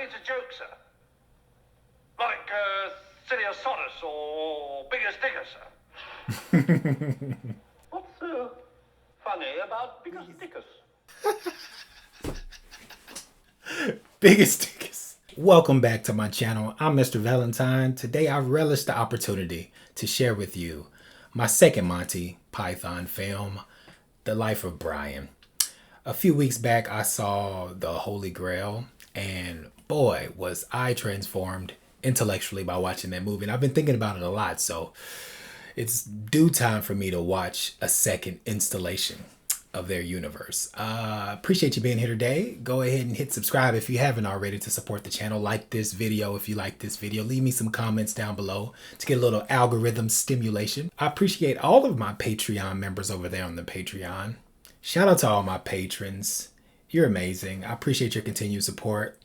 it's a joke, sir. Like, silly as Sodus or big as Dicker, sir. What's funny about big as Dickers? Biggest stickers. Welcome back to my channel. I'm Mr. Valentine. Today I relish the opportunity to share with you my second Monty Python film, The Life of Brian. A few weeks back I saw The Holy Grail, and boy was I transformed intellectually by watching that movie. And I've been thinking about it a lot, so it's due time for me to watch a second installation of their universe. Appreciate you being here today. Go ahead and hit subscribe if you haven't already to support the channel. Like this video if you like this video. Leave me some comments down below to get a little algorithm stimulation. I appreciate all of my Patreon members over there on the Patreon. Shout out to all my patrons. You're amazing. I appreciate your continued support.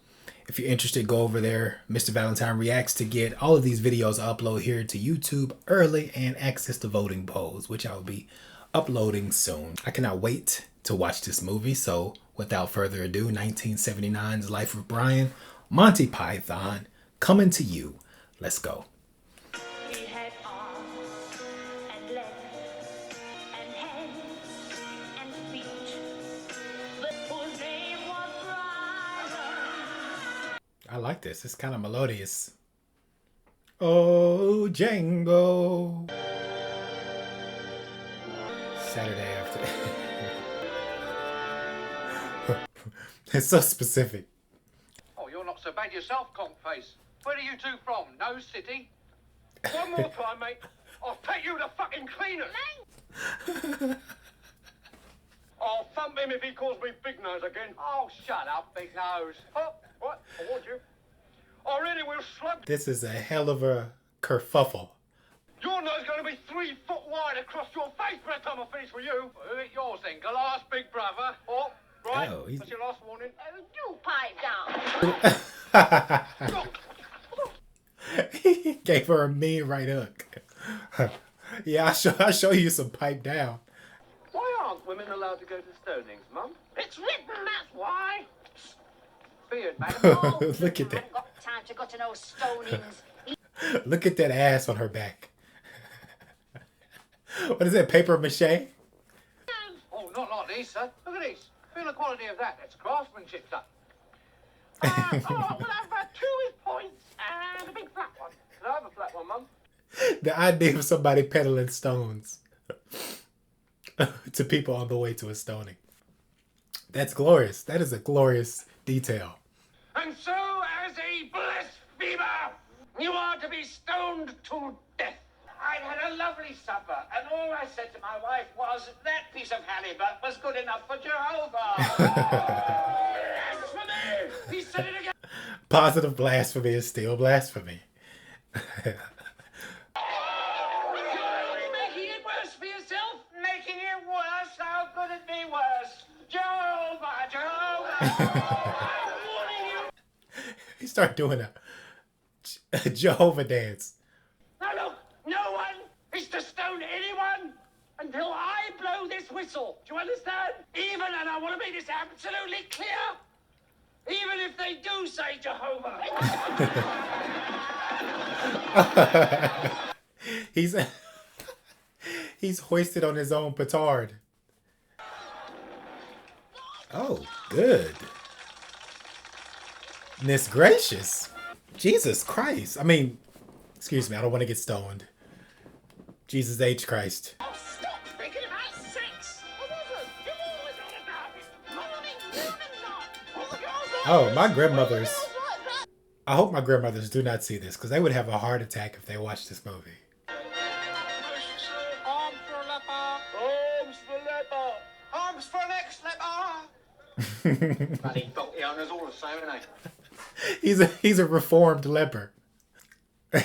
If you're interested, go over there. Mr. Valentine Reacts to get all of these videos uploaded here to YouTube early and access to voting polls, which I will be uploading soon. I cannot wait to watch this movie. So without further ado, 1979's Life of Brian, Monty Python, coming to you. Let's go. He had arms and legs and hands and feet, but whose name was Brian. I like this. It's kind of melodious. Oh, Django. Saturday after. It's so specific. Oh, you're not so bad yourself, conk face. Where are you two from? No city? One more time, mate. I'll take you to fucking cleaners. I'll thump him if he calls me Big Nose again. Oh, shut up, Big Nose. Oh, what? I warned you. I really will slug. This is a hell of a kerfuffle. Your nose going to be 3 foot wide across your face by the time I finish with you. Who it yours then? Glass, big brother. Oh, right. Oh, he's... That's your last warning. You pipe down. He gave her a mean right hook. Yeah, I'll show you some pipe down. Why aren't women allowed to go to stonings, Mum? It's written, that's why. Beard, man. Oh, Look at I that. haven't got time to go to no stonings. Look at that ass on her back. What is that, paper mache? Oh, not like these, sir. Look at these. Feel the quality of that. That's craftsmanship, sir. Oh, we'll have 2 with points and a big flat one. Can I have a flat one, Mum? The idea of somebody peddling stones to people on the way to a stoning. That's glorious. That is a glorious detail. And so, as a blasphemer, you are to be stoned to death. I'd had a lovely supper, and all I said to my wife was, that piece of halibut was good enough for Jehovah. Blasphemy! He said it again. Positive blasphemy is still blasphemy. Making it worse for yourself? Making it worse? How could it be worse? Jehovah, Jehovah! I'm warning you. He started doing a Jehovah dance. Now look, no one is to stone anyone until I blow this whistle. Do you understand? Even, and I want to make this absolutely clear, even if they do say Jehovah. He's hoisted on his own petard. Oh, good. Goodness gracious. Jesus Christ. I mean, excuse me, I don't want to get stoned. Jesus H. Christ. Oh, stop thinking about sex. I wasn't. You've always on about it. Morning, noon, and night. All the girls Oh, my grandmothers. like that. I hope my grandmothers do not see this, because they would have a heart attack if they watched this movie. Arms for a leper. Arms for leper. Arms for an ex-leper. Bloody donkey owners all the same, ain't they? He's a reformed leper.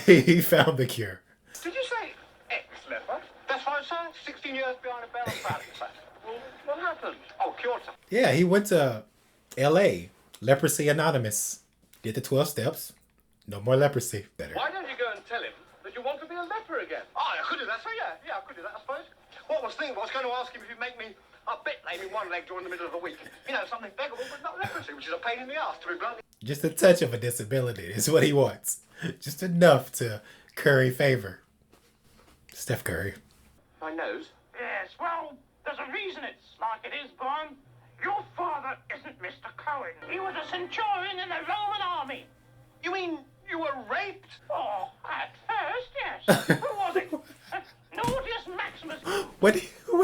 He found the cure. Did you say ex-leper? That's right, sir. 16 years behind a barrel of sir. Well, what happened? Oh, cured, sir. Yeah, he went to L.A. Leprosy Anonymous. Did the 12 steps. No more leprosy. Better. Why don't you go and tell him that you want to be a leper again? Oh, I could do that, sir. Yeah, I could do that, I suppose. What I was thinking, I was going to ask him if he'd make me a bit lame in one leg during the middle of the week. You know, something beggable, but not leprosy, which is a pain in the ass, to be blunt. Just a touch of a disability is what he wants. Just enough to curry favor. Steph Curry. My nose? Yes, well, there's a reason it's like it is, Bond. Your father isn't Mr. Cohen. He was a centurion in the Roman army. You mean you were raped? Oh, at first, yes. Who was it? Naughtius Maximus. What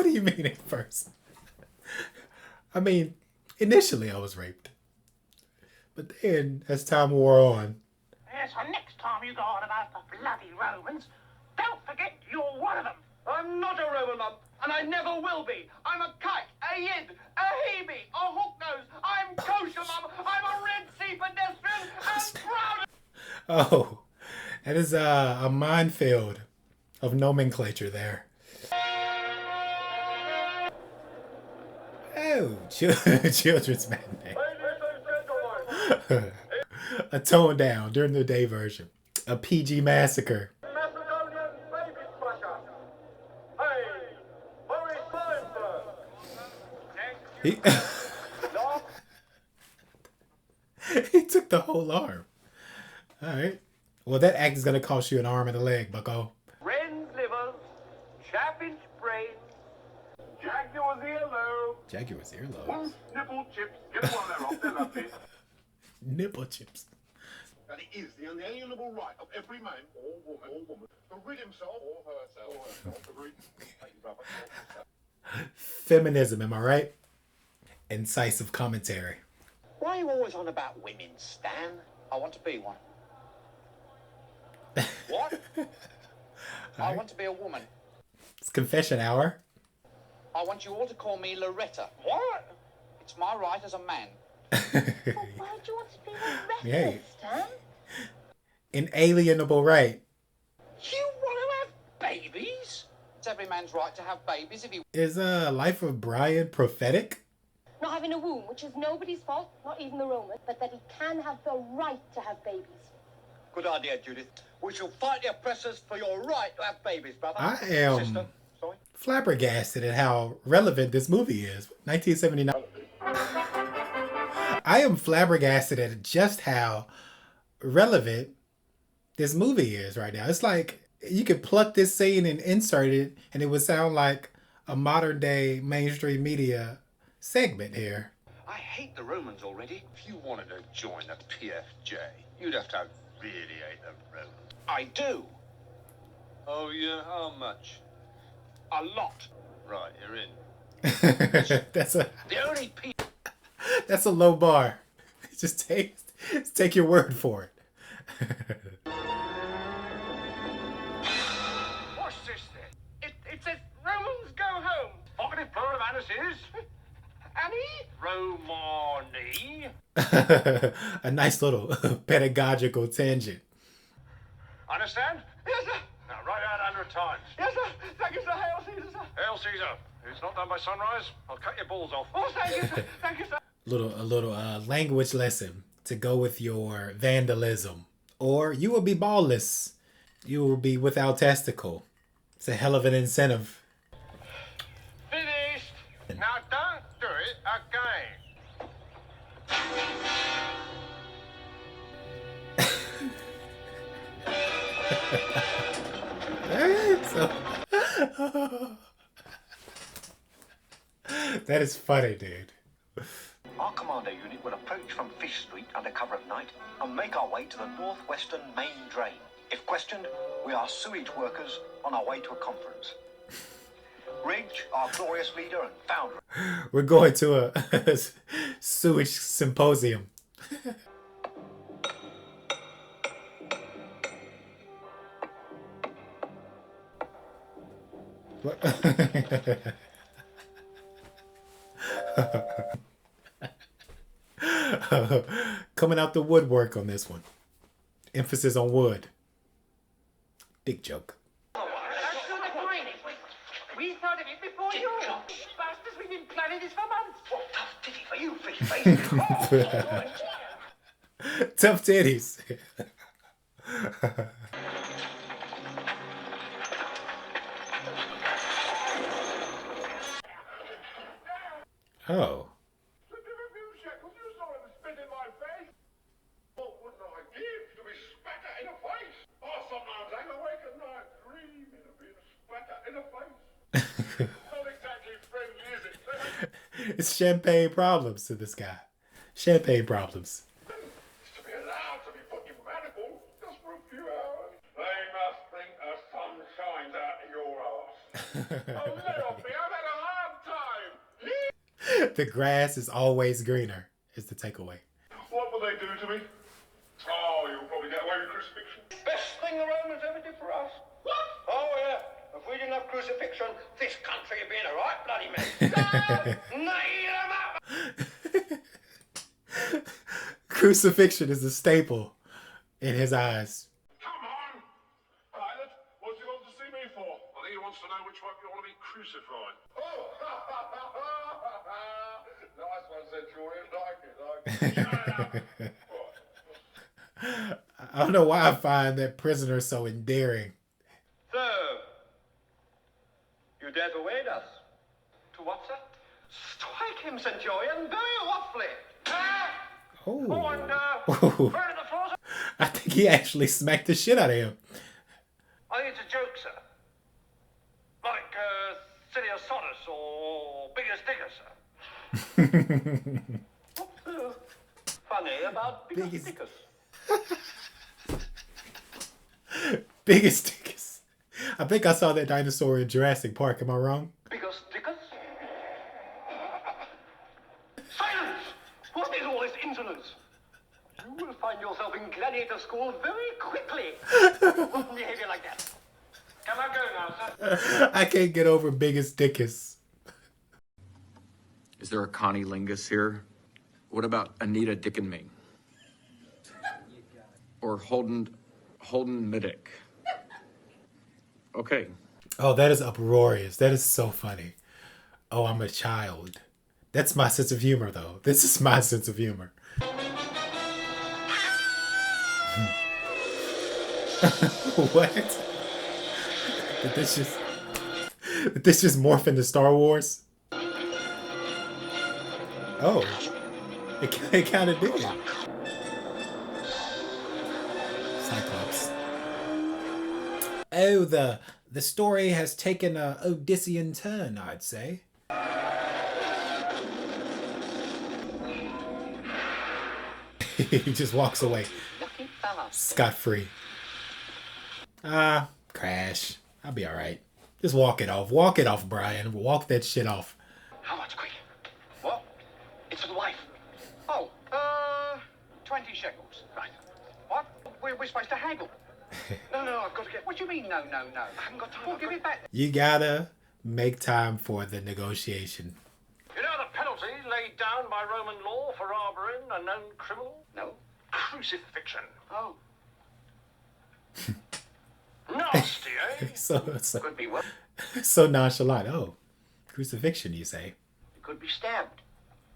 do you mean at first? I mean, initially I was raped. But then, as time wore on... Yes, so next time you go on about the bloody Romans, don't forget you're one of them. I'm not a Roman lump, and I never will be. I'm a kike, a yid, a hebe, a hook-nose. I'm kosher, Mum. I'm a Red Sea pedestrian and proud of... Oh, that is a minefield of nomenclature there. Oh, children's matinee. A tone down during the day version. A PG massacre. Macedonian baby smasher. Hey, Boris Feinberg. He took the whole arm. Alright. Well, that act is going to cost you an arm and a leg, bucko. Wren's liver, chaffinch brain, jaguar's earlobe. Jaguar's earlobes. Nipple chips. Get one there off, they're lovely. Nipple chips. And it is the unalienable right of every man or woman to rid himself or herself of Feminism, am I right? Incisive commentary. Why are you always on about women, Stan? I want to be one. What? I want to be a woman. It's confession hour. I want you all to call me Loretta. What? It's my right as a man. Well, why do you want to be a Yeah. reckless, Stan? Inalienable right. You want to have babies? It's every man's right to have babies if he... Is Life of Brian prophetic? Not having a womb, which is nobody's fault, not even the Roman, but that he can have the right to have babies. Good idea, Judith. We shall fight the oppressors for your right to have babies, brother. I am Sister, sorry. flabbergasted at how relevant this movie is. 1979. I am flabbergasted at just how relevant this movie is right now. It's like you could pluck this scene and insert it, and it would sound like a modern day mainstream media segment here. I hate the Romans already. If you wanted to join the PFJ, you'd have to really hate the Romans. I do. Oh yeah, how much? A lot. Right, you're in. that's The only people... a low bar. Just take your word for it. What's this then? It says Romans go home. Vocative plural of anuses. Annie? Romani. A nice little pedagogical tangent. Understand? Yes, sir. Now write out 100 times. Yes, sir. Thank you, sir. Hail Caesar, sir. Hail Caesar. If it's not done by sunrise, I'll cut your balls off. Oh, thank you, sir. Thank you, sir. A little language lesson to go with your vandalism. Or you will be ballless. You will be without testicle. It's a hell of an incentive. Finished. Now don't do it again. That is funny, dude. Our commando unit will approach from Fish Street under cover of night and make our way to the northwestern main drain. If questioned, we are sewage workers on our way to a conference. Ridge, our glorious leader and founder. We're going to a sewage symposium. What? Coming out the woodwork on this one. Emphasis on wood. Big joke. That's not the point. We thought of it before you. Bastards, we've been planning this for months. What tough titty for you, fish face. Tough titties. Oh. It's champagne problems to this guy. Champagne problems. Is to be allowed to be put in manacles just for a few hours. They must think the sun shines out of your ass. Oh, let off me. I've had a hard time. The grass is always greener, is the takeaway. What will they do to me? Oh, you'll probably get away with crucifixion. Best thing the Romans ever did for us. What? Oh, yeah. If we didn't have crucifixion, this country would be in a right bloody mess. Nail 'em up! Crucifixion is a staple in his eyes. Come on. Pilate, what's he want to see me for? I think he wants to know which one you want to be crucified. Oh! Nice one, Centurion. Like it. Shut up. I don't know why I find that prisoner so endearing. So, you dare to aid us? To what, sir? Strike him, Centurion, very roughly. Oh. Oh, and, burn the floor, sir? I think he actually smacked the shit out of him. I think it's a joke, sir. Like, Sirius Sonus or Biggest Digger, sir. What's funny about Biggest Dickers? Biggest Dickers. I think I saw that dinosaur in Jurassic Park. Am I wrong? Biggest Dickers? Silence! What is all this insolence? You will find yourself in gladiator school very quickly. Rotten behavior like that. Can I go now, sir? I can't get over Biggest Dickers. Is there a Connie Lingus here? What about Anita Dickenme? Or Holden Middick? Okay. Oh, that is uproarious. That is so funny. Oh, I'm a child. That's my sense of humor, though. This is my sense of humor. What? Did this just morph into Star Wars? Oh. It kind of did. Cyclops. Oh, the story has taken a Odyssean turn, I'd say. He just walks away. Scot-free. Crash. I'll be alright. Just walk it off. Walk it off, Brian. Walk that shit off. How much, quick? What? It's for the wife. Oh, 20 shekels. Right. What? We're supposed to haggle. No, I've got to get... What do you mean, no? I haven't got time. Well, give it back. You gotta make time for the negotiation. You know the penalty laid down by Roman law for harboring a known criminal? No. Crucifixion. Oh. Nasty, eh? So Could be what? so nonchalant. Oh, crucifixion, you say? It could be stabbed.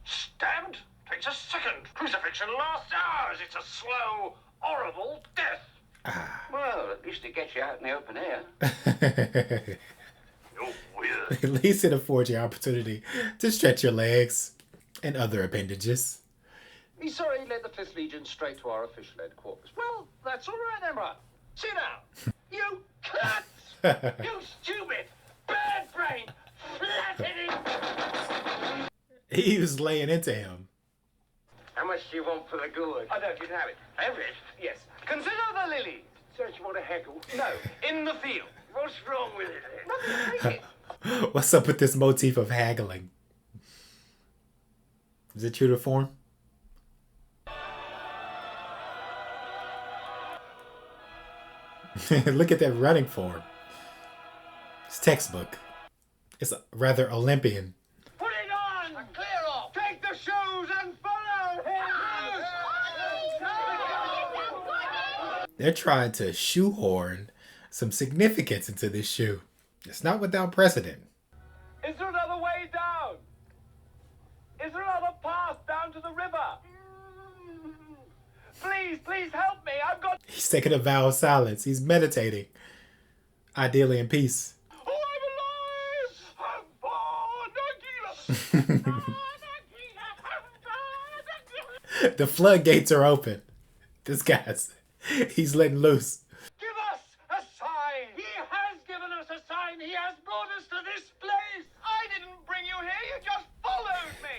Stabbed? Takes a second. Crucifixion lasts hours. It's a slow, horrible death. Well, at least it gets you out in the open air. You're weird. At least it affords you opportunity to stretch your legs and other appendages. He's sorry he led the 5th Legion straight to our official headquarters. Well, that's all right then, Brian. Sit down. You cunt! You stupid, bad-brained, flat-headed... He was laying into him. How much do you want for the gourd? I don't, you can have it. Have it? Yes. Consider the lily. So you want to haggle? No, in the field. What's wrong with it? Nothing, take it. What's up with this motif of haggling? Is it true to form? Look at that running form. It's textbook. It's rather Olympian. Put it on! And clear off! Take the shoes and follow! They're trying to shoehorn some significance into this shoe. It's not without precedent. Is there another way down? Is there another path down to the river? Please help me. I've got... He's taking a vow of silence. He's meditating. Ideally in peace. Oh, I'm alive! The floodgates are open. This guy's... He's letting loose. Give us a sign! He has given us a sign! He has brought us to this place! I didn't bring you here, you just followed me!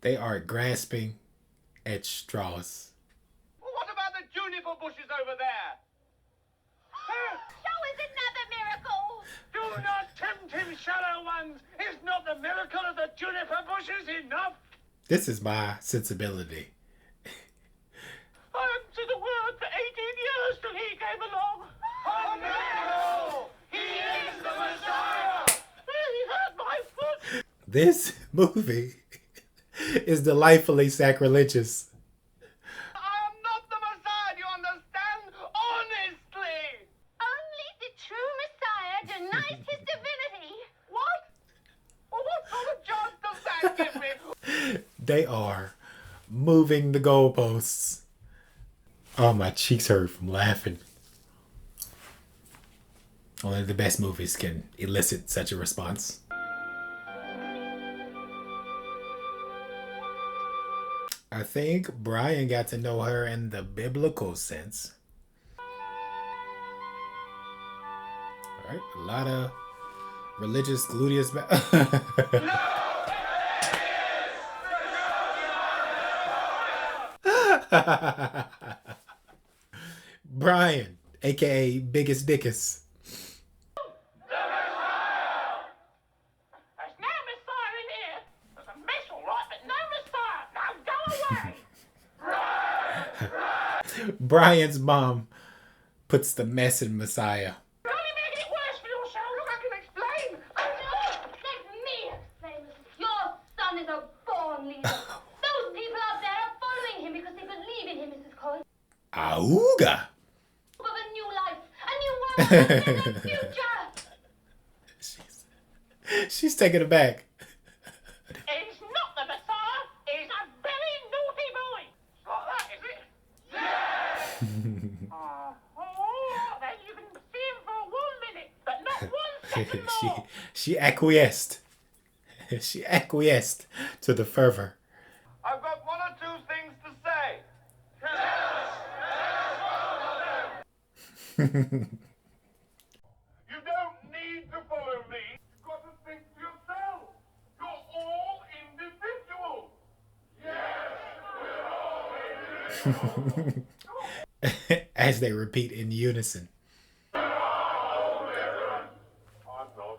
They are grasping at straws. What about the juniper bushes over there? Show us another miracle. Do not tempt him, shallow ones. Is not the miracle of the juniper bushes enough? This is my sensibility. I haven't said a word for 18 years till he came along. A miracle! He is the Messiah! He hurt my foot! This movie is delightfully sacrilegious. I am not the Messiah, do you understand? Honestly! Only the true Messiah denies his divinity. What? Well, what sort of chance does that give me? They are moving the goalposts. Oh, my cheeks hurt from laughing. Only the best movies can elicit such a response. I think Brian got to know her in the biblical sense. Alright, a lot of religious gluteus. Brian, aka Biggest Dickus. There's no Messiah in here. There's a mess, all right, but no Messiah. Now go away. Brian's mom puts the mess in Messiah. You're only making it worse for yourself. Look, I can explain. Oh no! Let me explain. Your son is a born leader. Those people out there are following him because they believe in him, Mrs. Cohen. Auga! Of a new life, a new world, a better future. She's taking it back. He's not the Messiah. He's a very naughty boy. Like that, is it? Yes! Then you can see him for 1 minute, but not 1 second more. she acquiesced. She acquiesced to the fervor. I've got 1 or 2 things to say. You don't need to follow me. You've got to think for yourself. You're all individual. Yes, we're all individual. As they repeat in unison. I'm not.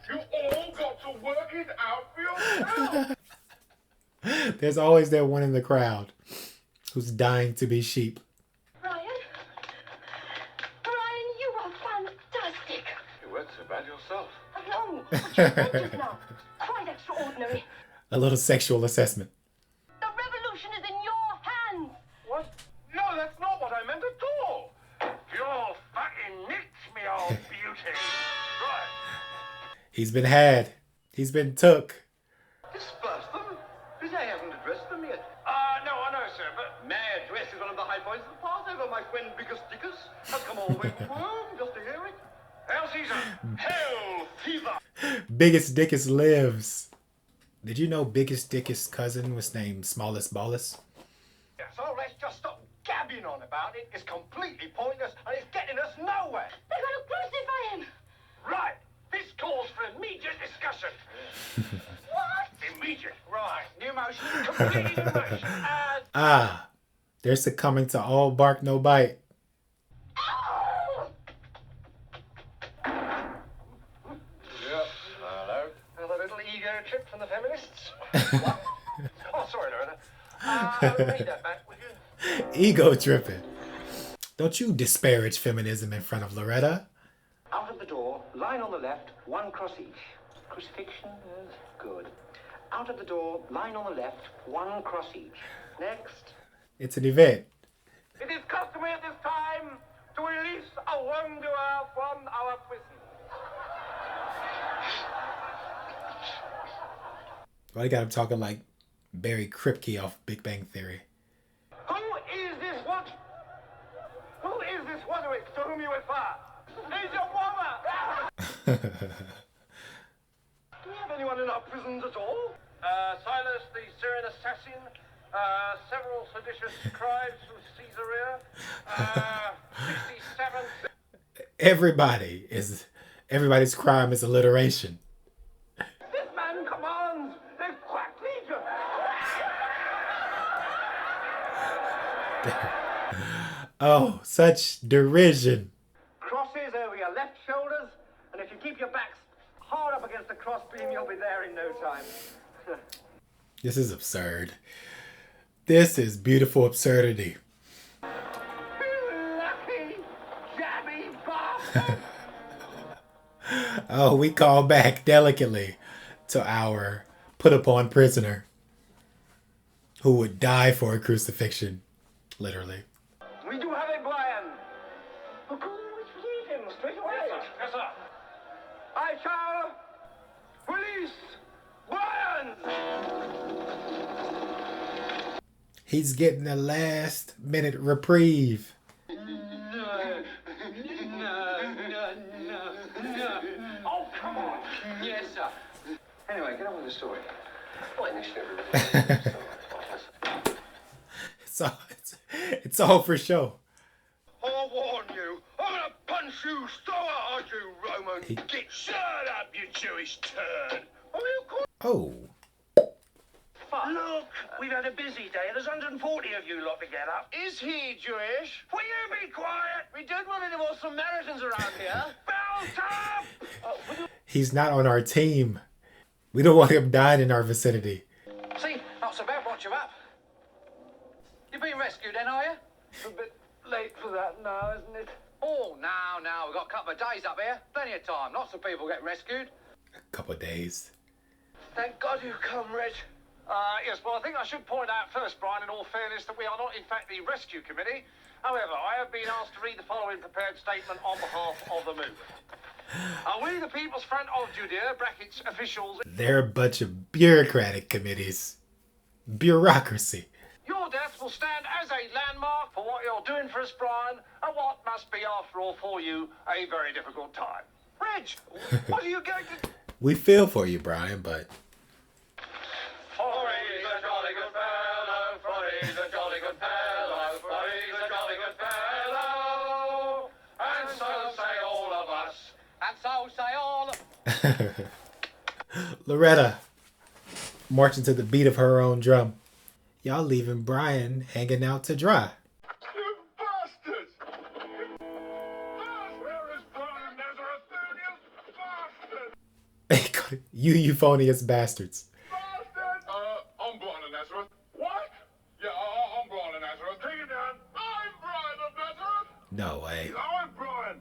You all got to work it out for yourself. There's always that one in the crowd who's dying to be sheep. Brian, you are fantastic. You weren't so bad yourself. I know, but you're just now. Quite extraordinary. A little sexual assessment. The revolution is in your hands. What? No, that's not what I meant at all. You're fucking nicked me, old beauty. Right. He's been had. He's been took. Disperse them? Because I haven't addressed them yet. No, I know, sir, but May I address is one of the high points of the Passover, my friend Biggest Dickus has come all the way from Rome just to hear it. Hail Caesar. Hail Fever. Biggest Dickus lives. Did you know Biggest Dickus' cousin was named Smallest Ballus? So let's just stop gabbing on about it. It's completely pointless and it's getting us nowhere. They're going to crucify him. Right. This calls for immediate discussion. What? Immediate. Right. New motion. Completely new motion. Ah, they're succumbing to all bark, no bite. Oh! Yep. Hello. Another little ego trip from the feminists. Oh, sorry, Loretta. Read that back, would you? Ego tripping. Don't you disparage feminism in front of Loretta. Out of the door, line on the left, 1 cross each. Crucifixion is good. Out of the door, line on the left, 1 cross each. Next. It's an event. It is customary at this time to release a wrongdoer from our prison. Why you got him talking like Barry Kripke off Big Bang Theory? Who is this one? Who is this Woderick to whom you refer? He's your mother! Do we have anyone in our prisons at all? Silas, the Syrian assassin, several seditious scribes from Caesarea, 67... Everybody's Everybody's crime is alliteration. This man commands the Oh, such derision. Crosses over your left shoulders, and if you keep your backs hard up against the crossbeam, you'll be there in no time. This is absurd. This is beautiful absurdity. Lucky, jammy bastard! Oh, we call back delicately to our put upon prisoner who would die for a crucifixion, literally. We do have a Brian. Oh, go leave him straight away. Yes, sir. I shall release Brian. He's getting a last minute reprieve. Oh, come on. Yes, sir. Anyway, get on with the story. It's all for show. I warn you, I'm gonna punch you so hard, you Roman. Get shut up, you Jewish turd. Oh, Look, we've had a busy day. There's 140 of you lot together. Is he Jewish? Will you be quiet? We don't want any more Samaritans around here. Belt up! he's not on our team. We don't want him dying in our vicinity. See, not so bad. Watch you up. You've been rescued then, are you? It's a bit late for that now, isn't it? Oh, now, we've got a couple of days up here. Plenty of time. Lots of people get rescued. A couple of days. Thank God you come, Reg. Yes, well, I think I should point out first, Brian, in all fairness, that we are not, in fact, the rescue committee. However, I have been asked to read the following prepared statement on behalf of the movement. We, the People's Front of Judea, brackets, officials... They're a bunch of bureaucratic committees. Bureaucracy. Your death will stand as a landmark for what you're doing for us, Brian, and what must be, after all, for you, a very difficult time. Reg, what are you going to... We feel for you, Brian, but... For he's a jolly good fellow, for he's a jolly good fellow, for he's a jolly good fellow, and so say all of us. And so say all. Loretta, marching to the beat of her own drum. Y'all leaving Brian hanging out to dry. You bastards! Where is Brian Nazareth, you bastard? You euphonious bastards. Bastard! I'm Brian of Nazareth. What? Yeah, I'm Brian of Nazareth. Take it down. I'm Brian of Nazareth. No way. I'm Brian.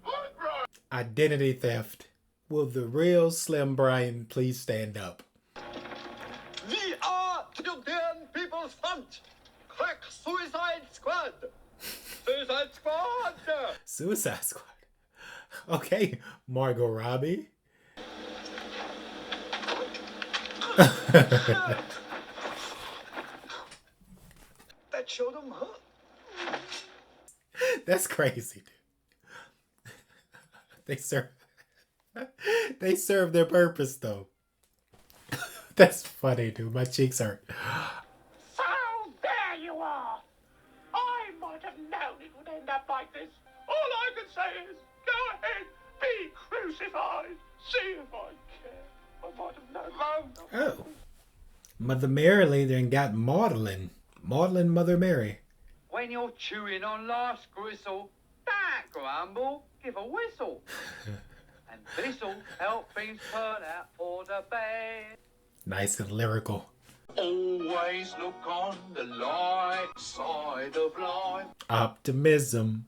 I'm Brian. Identity theft. Will the real Slim Brian please stand up? We are the Judean People's Front. Crack Suicide Squad. Suicide Squad. Suicide Squad. Okay, Margot Robbie. That showed them, huh? That's crazy, dude. They serve their purpose though. That's funny, dude. My cheeks hurt. So there you are. I might have known it would end up like this. All I can say is, go ahead, be crucified. See if I care. I might have known. Oh. Mother Mary then got maudlin. Maudlin Mother Mary. When you're chewing on life's gristle, don't grumble, give a whistle. And this'll help things turn out for the best. Nice and lyrical. Always look on the light side of life. Optimism.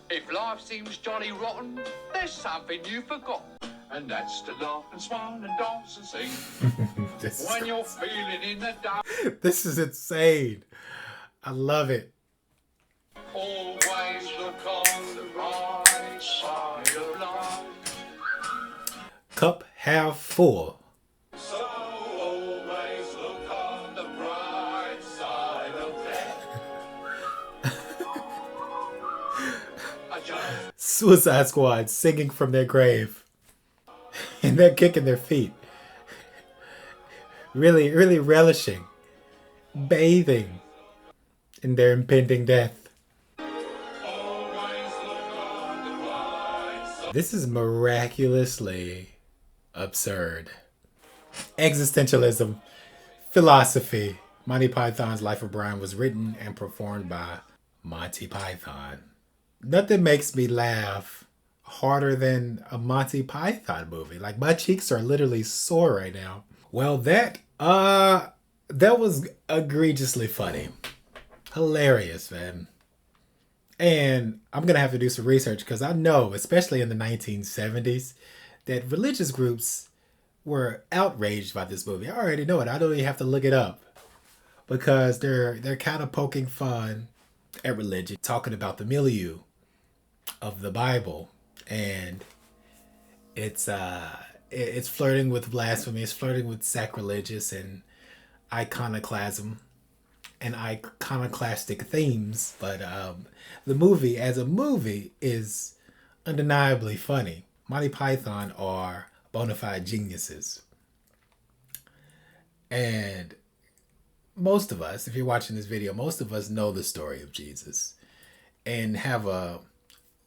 If life seems jolly rotten, there's something you forgot. And that's to laugh and smile and dance and sing. This When you're feeling in the dark, this is insane. I love it. always look on the right side of life. Cup half full. So always look on the bright side of death. I just Suicide Squad singing from their grave. And they're kicking their feet. Really, really relishing. Bathing in their impending death. always look on the right side. This is miraculously absurd. Existentialism, philosophy, Monty Python's Life of Brian was written and performed by Monty Python. Nothing makes me laugh harder than a Monty Python movie. Like, my cheeks are literally sore right now. Well, that was egregiously funny. Hilarious, man. And I'm going to have to do some research because I know, especially in the 1970s, that religious groups were outraged by this movie. I already know it. I don't even have to look it up because they're kind of poking fun at religion, talking about the milieu of the Bible, and it's flirting with blasphemy, it's flirting with sacrilegious and iconoclasm and iconoclastic themes. But the movie as a movie is undeniably funny. Monty Python are bona fide geniuses. And most of us, if you're watching this video, most of us know the story of Jesus and have a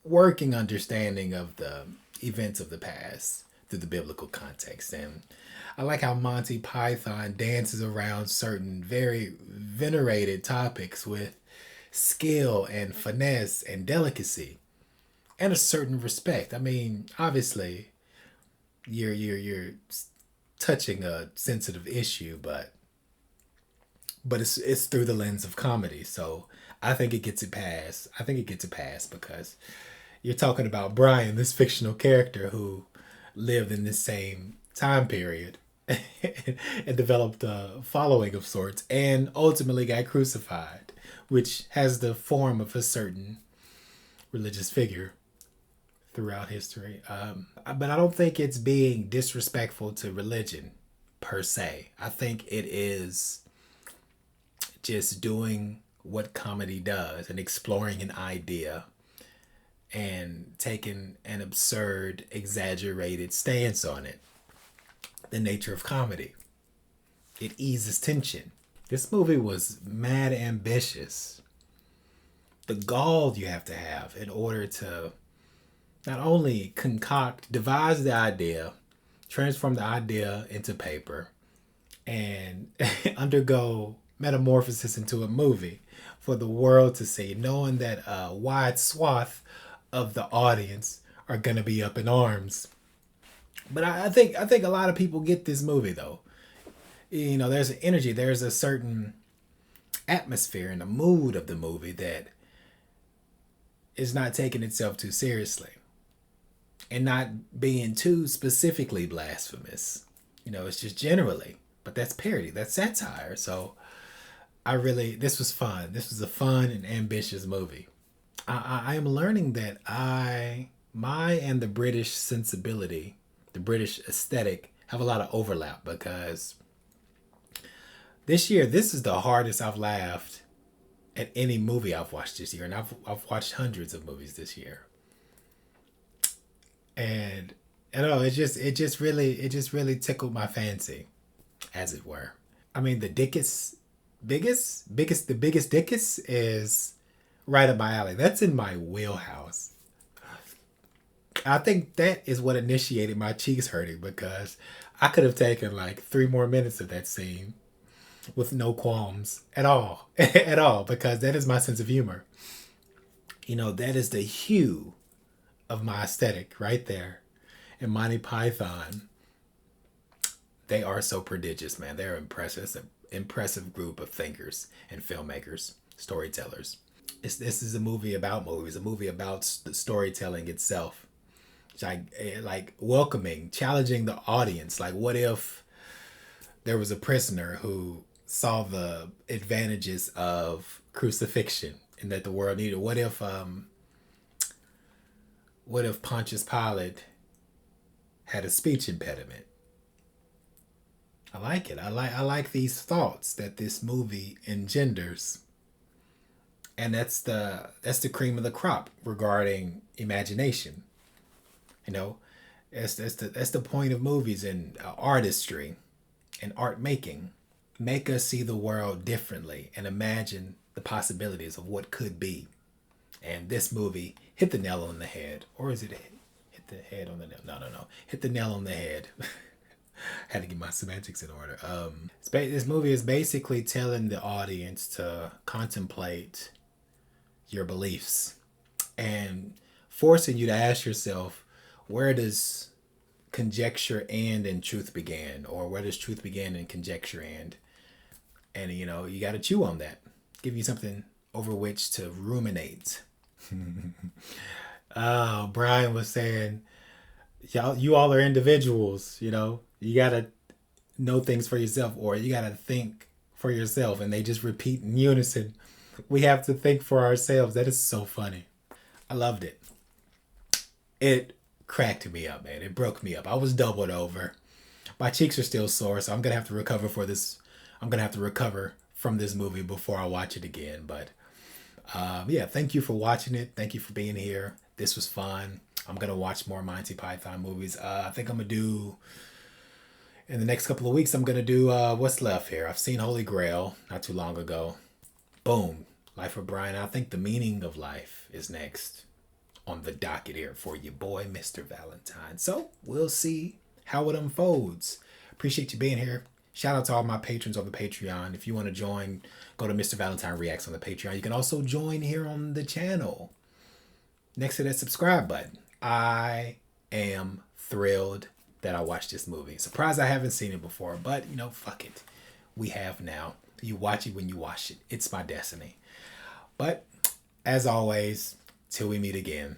working understanding of the events of the past through the biblical context. And I like how Monty Python dances around certain very venerated topics with skill and finesse and delicacy and a certain respect. I mean, obviously, you're touching a sensitive issue, but it's through the lens of comedy. So I think it gets a pass. I think it gets a pass because you're talking about Brian, this fictional character who lived in this same time period and developed a following of sorts and ultimately got crucified, which has the form of a certain religious figure throughout history. But I don't think it's being disrespectful to religion per se. I think it is just doing what comedy does and exploring an idea and taking an absurd, exaggerated stance on it. The nature of comedy. It eases tension. This movie was mad ambitious. The gall you have to have in order to not only devise the idea, transform the idea into paper, and undergo metamorphosis into a movie for the world to see, knowing that a wide swath of the audience are going to be up in arms. But I think a lot of people get this movie, though. You know, there's an energy, there's a certain atmosphere and a mood of the movie that is not taking itself too seriously and not being too specifically blasphemous. You know, it's just generally. But that's parody, that's satire. So this was fun. This was a fun and ambitious movie. I am learning that my and the British sensibility, the British aesthetic, have a lot of overlap because this year, this is the hardest I've laughed at any movie I've watched this year. And I've watched hundreds of movies this year. And I don't know, it just really tickled my fancy, as it were. I mean, the biggest dickus is right up my alley. That's in my wheelhouse. I think that is what initiated my cheeks hurting because I could have taken like 3 more minutes of that scene with no qualms at all, at all, because that is my sense of humor. You know, that is the hue of my aesthetic right there. And Monty Python, they are so prodigious, man. They're impressive. It's an impressive group of thinkers and filmmakers, storytellers. This is a movie about movies, a movie about the storytelling itself. Like welcoming, challenging the audience. Like, what if there was a prisoner who saw the advantages of crucifixion and that the world needed? What if Pontius Pilate had a speech impediment? I like it. I like these thoughts that this movie engenders. And that's the cream of the crop regarding imagination. You know, that's the point of movies and artistry and art making. Make us see the world differently and imagine the possibilities of what could be. And this movie hit the nail on the head. Or is it hit the head on the nail? No. Hit the nail on the head. Had to get my semantics in order. This movie is basically telling the audience to contemplate your beliefs and forcing you to ask yourself, where does conjecture end and truth begin? Or where does truth begin and conjecture end? And, you know, you got to chew on that. Give you something over which to ruminate. Oh, Brian was saying, you all are individuals, you know. You got to know things for yourself, or you got to think for yourself. And they just repeat in unison. We have to think for ourselves. That is so funny. I loved it. It cracked me up, man. It broke me up. I was doubled over. My cheeks are still sore, so I'm going to have to recover for this. I'm going to have to recover from this movie before I watch it again. But yeah, thank you for watching it. Thank you for being here. This was fun. I'm going to watch more Monty Python movies. I think I'm going to do, in the next couple of weeks, I'm going to do what's left here. I've seen Holy Grail not too long ago. Boom. Life of Brian. I think The Meaning of Life is next on the docket here for your boy, Mr. Valentine. So we'll see how it unfolds. Appreciate you being here. Shout out to all my patrons on the Patreon. If you want to join, go to Mr. Valentine Reacts on the Patreon. You can also join here on the channel next to that subscribe button. I am thrilled that I watched this movie. Surprised I haven't seen it before, but you know, fuck it. We have now. You watch it when you watch it. It's my destiny. But as always, till we meet again.